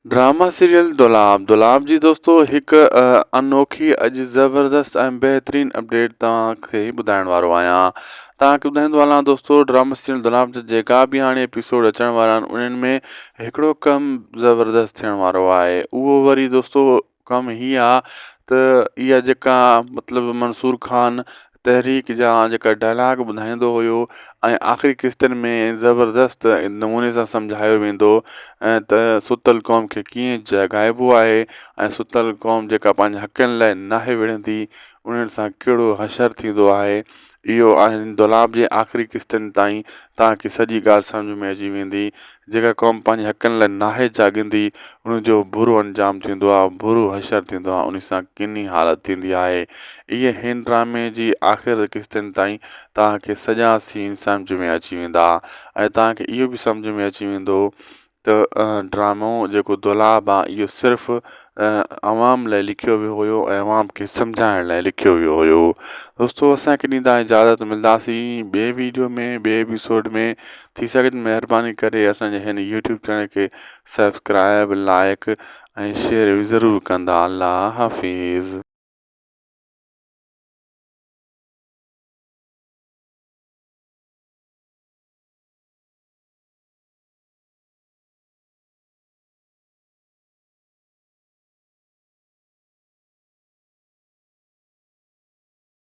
Drama serial दुलाब जी दोस्तों हिकु अनोखी अॼु ज़बरदस्त ऐं बहितरीनु अपडेट तव्हांखे ॿुधाइण वारो आहियां। तव्हांखे ॿुधाईंदो हलां दोस्तों, ड्रामा सीरियल दुलाब जा जेका बि हाणे एपिसोड अचण वारा आहिनि उन्हनि में हिकिड़ो कमु ज़बरदस्त थियण वारो आहे। उहो वरी दोस्तों कमु हीअ आहे त इहा जेका मतिलबु मंसूर खान तहरीक जा जेका डायलॉग ॿुधाईंदो हुयो ऐं आख़िरी किस्तनि में ज़बरदस्त नमूने सां सम्झायो वेंदो ऐं त सुतल क़ौम खे कीअं जगाइबो आहे ऐं सुतल क़ौम जेका पंहिंजे हक़नि लाइ नाहे विढ़ंदी उन्हनि सां कहिड़ो हशर थींदो आहे। इहो आहिनि दुलाब जे आख़िरी किस्तनि ताईं तव्हांखे सॼी ॻाल्हि सम्झ में अची वेंदी। जेका क़ौम पंहिंजे हक़नि लाइ नाहे जाॻींदी उनजो बुरो अंजाम थींदो आहे, बुरो हशर थींदो आहे, उन सां किनी हालत थींदी आहे। इहे हिन ड्रामे जी आख़िर किस्तनि ताईं तव्हांखे सॼा सीन सम्झ में अची वेंदा ऐं तव्हांखे इहो बि सम्झ में अची वेंदो त ड्रामो जेको दुलाब आहे इहो सिर्फ़ु आवाम लाइ लिखियो वियो हुयो ऐं आवाम खे सम्झाइण लाइ लिखियो वियो हुयो। दोस्तों असांखे ॾींदा इजाज़त, मिलंदासीं ॿिए वीडियो में ॿिए एपिसोड में। थी सघे त महिरबानी करे असांजे हिन यूट्यूब चैनल खे सब्सक्राइब, लाइक ऐं शेयर ज़रूरु कंदा। अल्लाह हाफ़िज़।